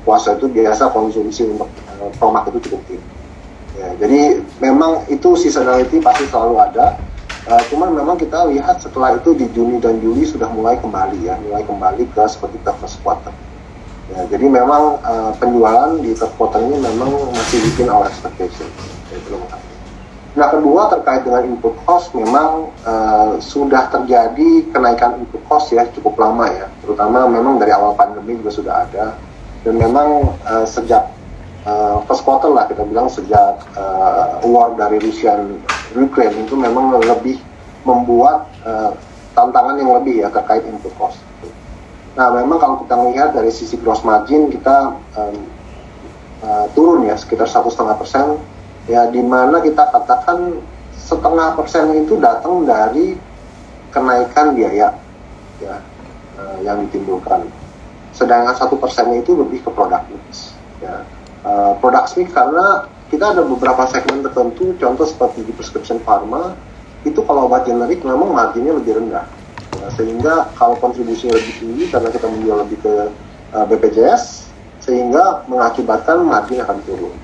puasa itu biasa konsumsi untuk tomat itu cukup tinggi. Ya, jadi memang itu seasonality pasti selalu ada. Cuman memang kita lihat setelah itu di Juni dan Juli sudah mulai kembali ke seperti first quarter. Ya, jadi memang penjualan di third quarter ini memang masih within our expectation. Nah, kedua terkait dengan input cost, memang sudah terjadi kenaikan input cost ya cukup lama ya, terutama memang dari awal pandemi juga sudah ada, dan memang sejak first quarter lah kita bilang, sejak war dari Rusia dan Ukraine itu memang lebih membuat tantangan yang lebih ya terkait input cost. Nah, memang kalau kita melihat dari sisi gross margin kita turun ya sekitar 1,5%, ya di mana kita katakan 0,5% itu datang dari kenaikan biaya ya yang ditimbulkan. Sedangkan 1% itu lebih ke product mix ya. Product mix karena kita ada beberapa segmen tertentu, contoh seperti di prescription pharma itu kalau obat generik memang marginnya lebih rendah ya, sehingga kalau kontribusinya lebih tinggi karena kita menjual lebih ke BPJS, sehingga mengakibatkan margin akan turun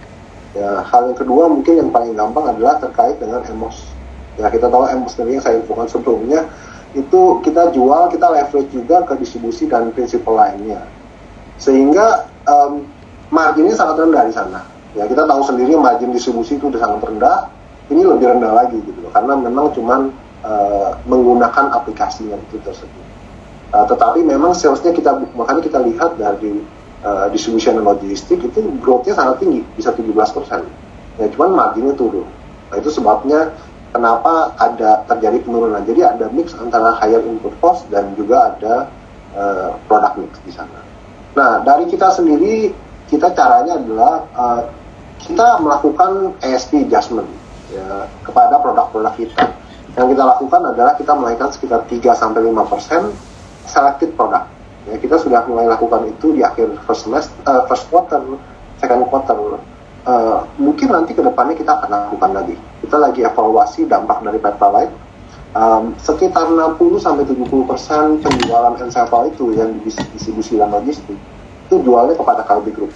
ya. Hal yang kedua mungkin yang paling gampang adalah terkait dengan EMOS ya. Kita tahu EMOS sendiri yang saya infokan sebelumnya itu kita jual, kita leverage juga ke distribusi dan prinsipal lainnya, sehingga marginnya sangat rendah di sana. Ya, kita tahu sendiri margin distribusi itu udah sangat rendah, ini lebih rendah lagi gitu loh, karena memang cuman menggunakan aplikasinya itu tersebut. Tetapi memang salesnya makanya kita lihat dari distribution dan logistik itu growth-nya sangat tinggi, bisa 17%. Ya, cuman marginnya turun. Nah, itu sebabnya kenapa ada terjadi penurunan. Jadi ada mix antara higher input cost dan juga ada product mix di sana. Nah, dari kita sendiri, kita caranya adalah kita melakukan ASP adjustment ya, kepada produk-produk kita. Yang kita lakukan adalah kita menaikkan sekitar 3-5% selected produk. Ya, kita sudah mulai lakukan itu di akhir first quarter, second quarter. Mungkin nanti ke depannya kita akan lakukan lagi. Kita lagi evaluasi dampak dari Pertalite. Sekitar 60-70% penjualan Encepal itu yang distribusi dan logistik itu jualnya kepada Kalbe Group.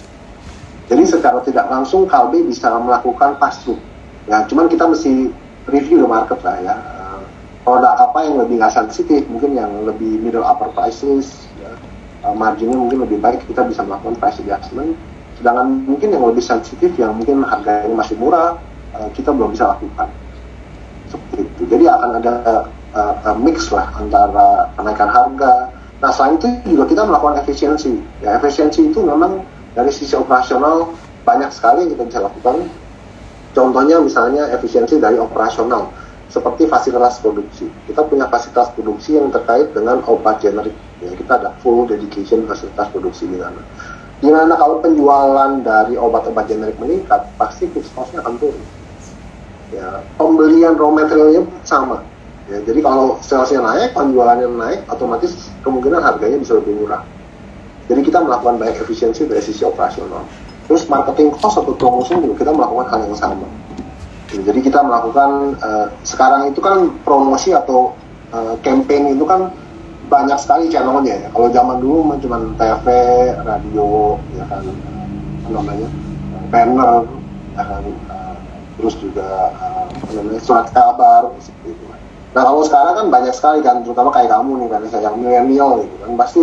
Jadi secara tidak langsung Kalbe bisa melakukan pass-through. Ya, cuman kita mesti review the market lah ya. Produk apa yang lebih nggak sensitif, mungkin yang lebih middle upper prices, ya, marginnya mungkin lebih baik, kita bisa melakukan price adjustment. Sedangkan mungkin yang lebih sensitif, yang mungkin harganya masih murah, kita belum bisa lakukan. Seperti itu. Jadi akan ada mix lah antara kenaikan harga. Nah, selain itu juga kita melakukan efisiensi. Ya, efisiensi itu memang dari sisi operasional banyak sekali yang kita bisa lakukan. Contohnya misalnya efisiensi dari operasional, seperti fasilitas produksi. Kita punya fasilitas produksi yang terkait dengan obat generik. Ya, kita ada full dedication fasilitas produksi di sana. Di mana kalau penjualan dari obat-obat generik meningkat, pasti fixed cost-nya akan turun. Ya, pembelian raw materialnya sama. Ya, jadi kalau salesnya naik, penjualannya naik, otomatis kemungkinan harganya bisa lebih murah. Jadi kita melakukan banyak efisiensi dari sisi operasional. Terus marketing cost atau promotion juga kita melakukan hal yang sama. Jadi kita melakukan sekarang itu kan promosi atau campaign itu kan banyak sekali channelnya ya. Kalau zaman dulu cuma TV, radio, ya kan, banner, ya kan, terus juga surat kabar seperti itu. Nah, kalau sekarang kan banyak sekali kan, terutama kayak kamu nih kan, yang milenial gitu kan, pasti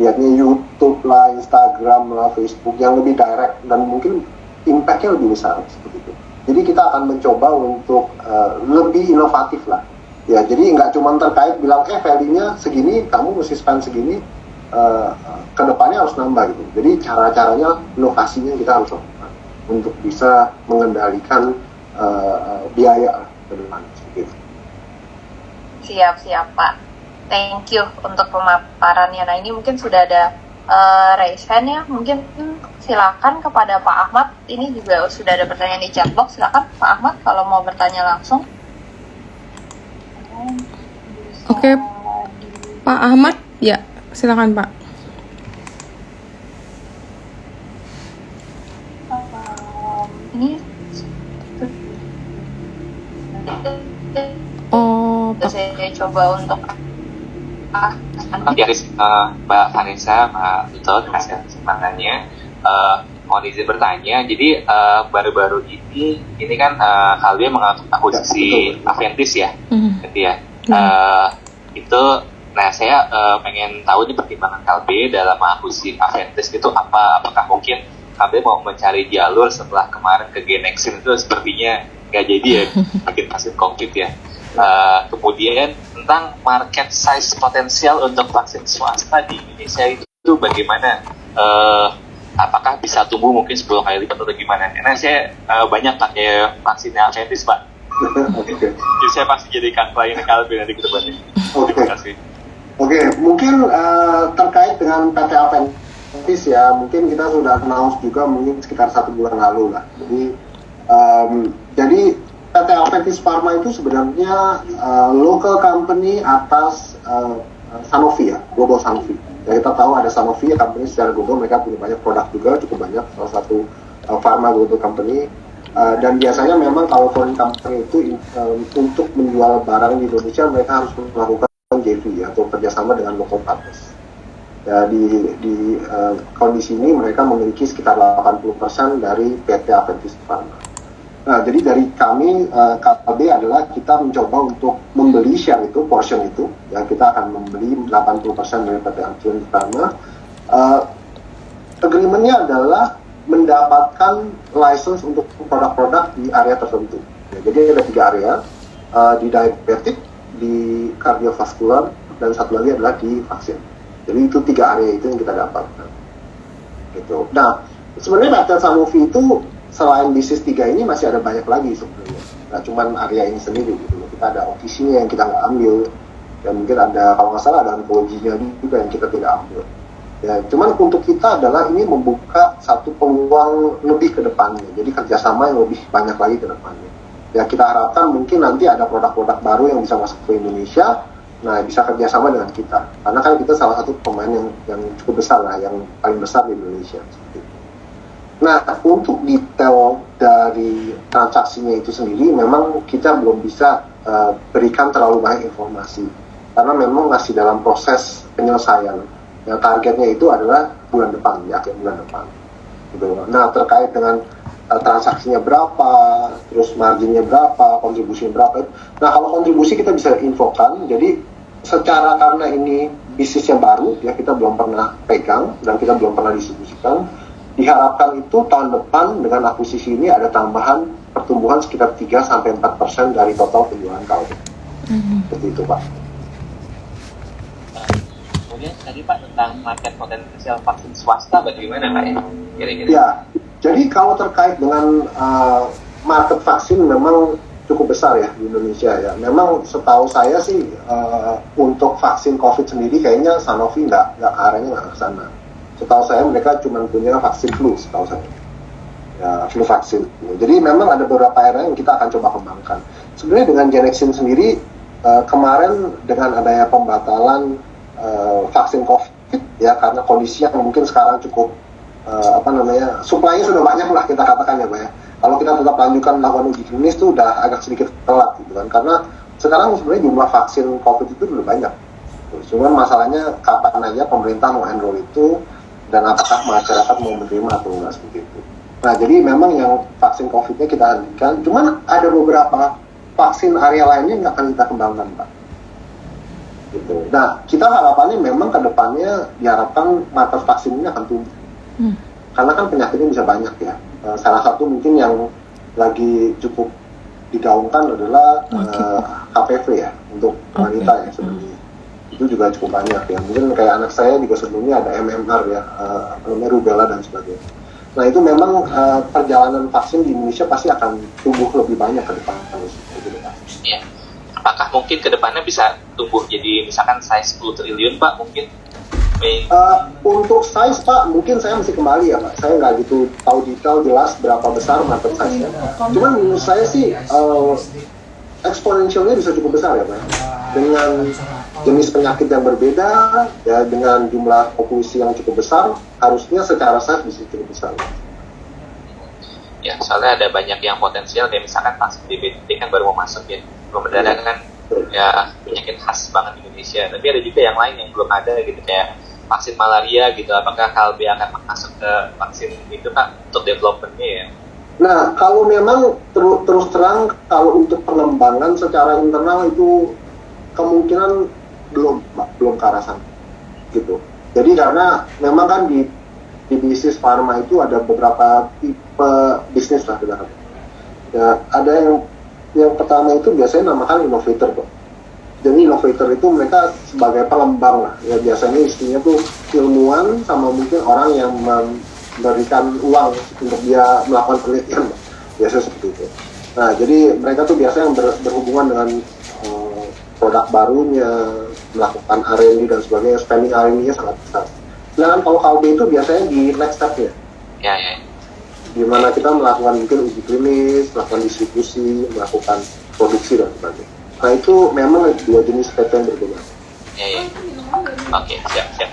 lihatnya YouTube lah, Instagram lah, Facebook yang lebih direct dan mungkin impact-nya lebih besar seperti itu. Jadi kita akan mencoba untuk lebih inovatif lah. Ya, jadi nggak cuma terkait bilang value-nya segini, kamu mesti spend segini, kedepannya harus nambah gitu. Jadi cara-caranya, inovasinya kita harus lakukan untuk bisa mengendalikan biaya ke depan. Gitu. Siap Pak. Thank you untuk pemaparannya. Nah, ini mungkin sudah ada raise hand ya. Mungkin silakan kepada Pak Ahmad. Ini juga sudah ada pertanyaan di chat box. Silakan Pak Ahmad kalau mau bertanya langsung. Oke, Pak Ahmad, ya silakan Pak. Ini Pak. Saya coba untuk Mbak Farisa, Pak Duto, terima kasih atas kesempatannya. mohon izin bertanya. Jadi baru-baru ini kan Kalbe mengakuisisi Aventis ya, gitu ya. Itu, nah saya pengen tahu nih pertimbangan Kalbe dalam mengakuisisi Aventis itu apa? Apakah mungkin Kalbe mau mencari jalur setelah kemarin ke Genexin itu sepertinya nggak jadi ya, makin vaksin COVID ya. Kemudian tentang market size potensial untuk vaksin swasta di Indonesia itu bagaimana? Apakah bisa tumbuh mungkin 10 kali lipat atau gimana? Karena saya banyak pakai vaksinnya Aventis, Pak. Jadi saya pasti jadikan klien Kalbe nanti ke depannya. Terima kasih. Oke, mungkin terkait dengan PT Aventis ya, mungkin kita sudah announce juga mungkin sekitar 1 bulan lalu lah. Jadi PT Aventis Pharma itu sebenarnya local company atas Sanofi ya, Global Sanofi. Ya, kita tahu ada Sanofi ya, company secara global, mereka punya banyak produk juga, cukup banyak, salah satu pharma global company. Dan biasanya memang kalau foreign company itu untuk menjual barang di Indonesia mereka harus melakukan JV atau kerjasama dengan local partners. Ya, di kondisi ini mereka memiliki sekitar 80% dari PT Aventis Pharma. Nah, jadi dari kami KB adalah kita mencoba untuk membeli share itu, portion itu, ya kita akan membeli 80% dari PT Aventis Pharma. Agreement-nya adalah mendapatkan license untuk produk-produk di area tertentu. Ya, jadi ada 3 area, di diabetik, di kardiovaskular, dan satu lagi adalah di vaksin. Jadi itu 3 area itu yang kita dapatkan. Gitu. Nah, sebenarnya PT Sanofi itu selain bisnis 3 ini masih ada banyak lagi sebenarnya. Nah, cuman area ini sendiri gitu. Kita ada OTC-nya yang kita nggak ambil, dan mungkin ada, kalau nggak salah ada onkologinya juga yang kita tidak ambil. Ya, cuman untuk kita adalah ini membuka satu peluang lebih ke depannya. Jadi kerjasama yang lebih banyak lagi ke depannya. Ya, kita harapkan mungkin nanti ada produk-produk baru yang bisa masuk ke Indonesia. Nah, bisa kerjasama dengan kita. Karena kan kita salah satu pemain yang cukup besar lah, yang paling besar di Indonesia. Seperti itu. Nah, untuk detail dari transaksinya itu sendiri, memang kita belum bisa berikan terlalu banyak informasi. Karena memang masih dalam proses penyelesaian. Yang targetnya itu adalah bulan depan, di akhir bulan depan. Gitu. Nah, terkait dengan transaksinya berapa, terus marginnya berapa, kontribusinya berapa. Nah, kalau kontribusi kita bisa infokan, jadi secara karena ini bisnis yang baru, ya kita belum pernah pegang, dan kita belum pernah distribusikan, diharapkan itu tahun depan dengan akuisisi ini ada tambahan pertumbuhan sekitar 3-4% dari total penjualan Kalbe. Seperti itu, Pak. Kemudian tadi Pak tentang market potensial vaksin swasta bagaimana Pak ya? Kira-kira. Ya, jadi kalau terkait dengan market vaksin memang cukup besar ya di Indonesia ya. Memang setahu saya sih untuk vaksin COVID sendiri kayaknya Sanofi nggak ke arahnya nggak ke sana. Setahu saya mereka cuma punya vaksin flu, setahu saya. Ya, flu vaksin. Jadi memang ada beberapa area yang kita akan coba kembangkan. Sebenarnya dengan Genexin sendiri kemarin dengan adanya pembatalan vaksin COVID ya, karena kondisi yang mungkin sekarang cukup supply-nya sudah banyak lah kita katakan ya Pak ya. Kalau kita tetap lanjutkan melakukan uji klinis itu udah agak sedikit telat gitu kan, karena sekarang sebenarnya jumlah vaksin COVID itu udah banyak. Cuman masalahnya kapan aja pemerintah mau enroll itu dan apakah masyarakat mau menerima atau enggak seperti itu. Nah, jadi memang yang vaksin COVID-nya kita hentikan, cuman ada beberapa vaksin area lainnya yang akan kita kembangkan Pak. Gitu. Nah, kita harapannya memang ke depannya diharapkan market vaksin ini akan tumbuh. Karena kan penyakitnya bisa banyak ya. Salah satu mungkin yang lagi cukup digaungkan adalah HPV ya, untuk wanita ya sebenarnya. Itu juga cukup banyak ya. Mungkin kayak anak saya juga sebelumnya ada MMR ya, rubella dan sebagainya. Nah, itu memang perjalanan vaksin di Indonesia pasti akan tumbuh lebih banyak ke depan. Iya. Apakah mungkin ke depannya bisa tumbuh jadi misalkan size 10 triliun Pak mungkin? Untuk size Pak, mungkin saya mesti kembali ya Pak. Saya nggak gitu tahu detail jelas berapa besar market size-nya. Cuman menurut saya sih eksponensialnya bisa cukup besar ya Pak. Dengan jenis penyakit yang berbeda, ya dengan jumlah populasi yang cukup besar, harusnya secara size bisa cukup besar. Ya, soalnya ada banyak yang potensial, kayak misalkan vaksin DBT kan baru mau masuk ya. Belum berdarah kan ya penyakit khas banget di Indonesia. Tapi ada juga yang lain yang belum ada gitu, kayak vaksin malaria gitu, apakah KLB akan masuk ke vaksin itu Pak untuk developmentnya ya? Nah, kalau memang terus terang kalau untuk pengembangan secara internal itu kemungkinan belum ke arah sana gitu. Jadi karena memang kan di bisnis pharma itu ada beberapa tipe bisnis lah kita. Ya, ada yang pertama itu biasanya namakan innovator kok. Jadi innovator itu mereka sebagai pengembang lah. Ya biasanya istrinya tuh ilmuwan sama mungkin orang yang memberikan uang untuk dia melakukan penelitian, biasanya seperti itu. Nah, jadi mereka tuh biasanya yang berhubungan dengan produk barunya, melakukan R&D dan sebagainya, spending R&D-nya sangat besar. Sedangkan kalau KLB itu biasanya di next step-nya. Ya. Di mana kita melakukan mungkin uji klinis, melakukan distribusi, melakukan produksi dan sebagainya. Nah, itu memang dua jenis PT yang berbeda. Ya. Oke, siap.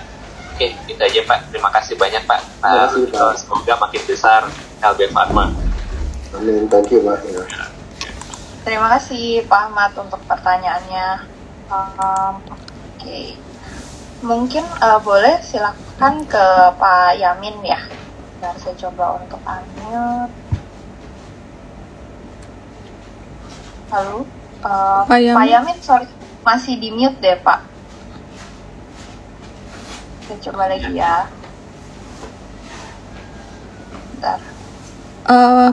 Oke, itu aja Pak. Terima kasih banyak Pak. Terima kasih, Pak. Semoga makin besar KLB Pharma. Amin, thank you Pak. Ya. Terima kasih Pak Ahmad untuk pertanyaannya. Oke. Mungkin boleh silakan ke Pak Yamin ya. Biar saya coba untuk unmute. Halo, Pak Yamin? sorry, masih di mute deh Pak. Saya coba lagi ya. Bentar.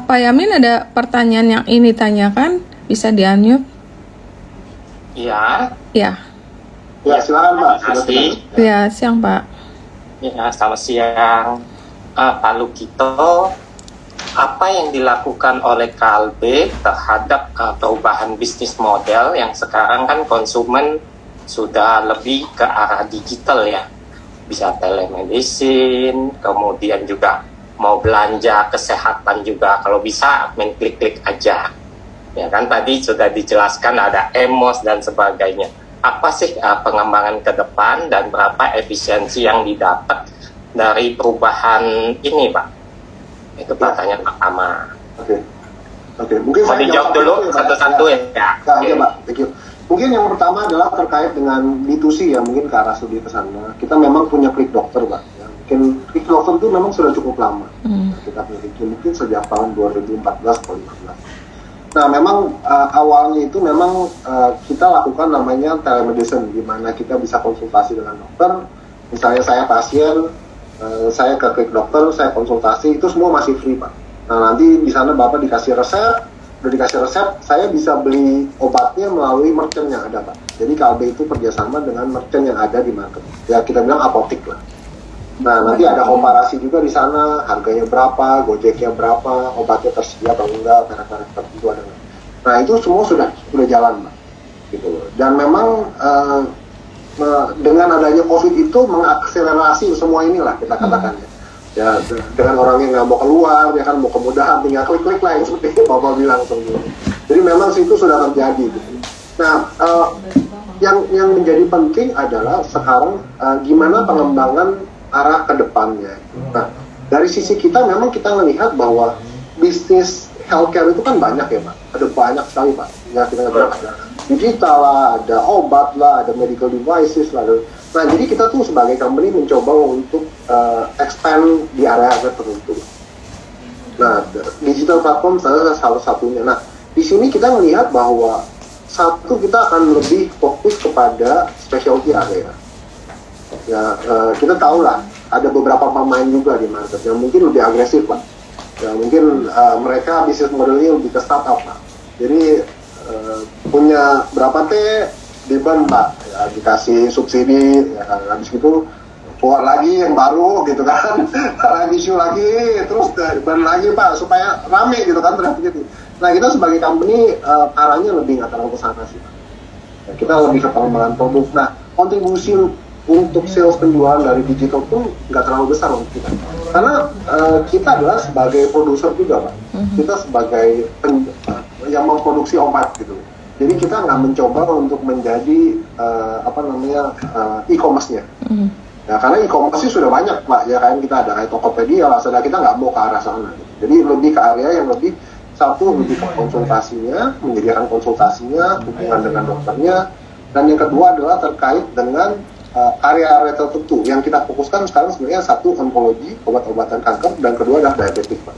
Pak Yamin ada pertanyaan yang ini tanyakan, bisa di-unmute? Iya. Ya. Ya, silakan Pak. Terima kasih. Ya, siang Pak. Ya, selamat siang. Pak Lukito, apa yang dilakukan oleh KLB terhadap perubahan bisnis model yang sekarang kan konsumen sudah lebih ke arah digital ya, bisa telemedicine, kemudian juga mau belanja kesehatan juga kalau bisa main klik-klik aja. Ya kan tadi sudah dijelaskan ada EMOS dan sebagainya. Apa sih pengembangan ke depan dan berapa efisiensi yang didapat dari perubahan ini, Pak? Itu pertanyaan pertama. Oke. Mungkin Mau saya dijawab dulu satu-satu ya. Oke, Pak. Thank you. Mungkin yang pertama adalah terkait dengan B2C ya, mungkin ke arah studi ke sana. Kita memang punya klik dokter, Pak. Ya, mungkin klik dokter itu memang sudah cukup lama. Kita miliki mungkin sejak tahun 2014 atau 2015. Nah, memang awalnya itu memang kita lakukan namanya telemedicine, di mana kita bisa konsultasi dengan dokter. Misalnya saya pasien, saya ke klik dokter, saya konsultasi, itu semua masih free, Pak. Nah, nanti di sana Bapak dikasih resep, udah dikasih resep, saya bisa beli obatnya melalui merchant yang ada, Pak. Jadi KLB itu kerjasama dengan merchant yang ada di market. Ya, kita bilang apotik lah. Nah, nanti ada komparasi juga di sana, harganya berapa, gojeknya berapa, obatnya tersedia atau enggak, merek-merek tertentu ada. Nah, itu semua sudah jalan, Pak. Gitu. Dan memang dengan adanya COVID itu mengakselerasi semua inilah kita katakan ya. Dengan orang yang nggak mau keluar, ya kan mau kemudahan, tinggal klik-klik lah yang seperti Bapak bilang sebelumnya. Jadi memang situ sudah terjadi. Gitu. Nah, yang menjadi penting adalah sekarang gimana pengembangan arah ke depannya. Nah, dari sisi kita memang kita melihat bahwa bisnis healthcare itu kan banyak ya, Pak. Ada banyak sekali, Pak. Ya, kita bilang ada digital lah, ada obat lah, ada medical devices lah. Nah, jadi kita tuh sebagai company mencoba untuk expand di area-area tertentu. Nah, digital platform salah satunya. Nah, di sini kita melihat bahwa satu, kita akan lebih fokus kepada specialty area. Ya, kita tahu lah ada beberapa pemain juga di market yang mungkin lebih agresif, Pak. Ya, mungkin mereka bisnis modelnya lebih ke startup, Pak. Jadi punya berapa T diban, Pak, ya, dikasih subsidi, ya, habis itu keluar lagi yang baru gitu kan, lagi issue lagi, terus ban lagi, Pak, supaya rame gitu kan trafficnya. Nah, kita sebagai company arahnya lebih nggak terlalu ke sana sih, Pak. Ya, kita lebih ke pengembangan produk. Nah, kontribusi untuk sales penjualan dari digital pun nggak terlalu besar untuk kita, karena kita adalah sebagai produser juga, Pak. Kita sebagai yang memproduksi obat gitu. Jadi kita nggak mencoba untuk menjadi e-commerce-nya. Ya, karena e-commerce sudah banyak, Pak. Ya kan, kita ada kayak Tokopedia, Lazada, kita nggak mau ke arah sana. Gitu. Jadi lebih ke area yang lebih lebih ke konsultasinya, menyediakan konsultasinya, hubungan dengan dokternya, dan yang kedua adalah terkait dengan area-area tertentu. Yang kita fokuskan sekarang sebenarnya satu onkologi, obat-obatan kanker, dan kedua adalah diabetes, Pak.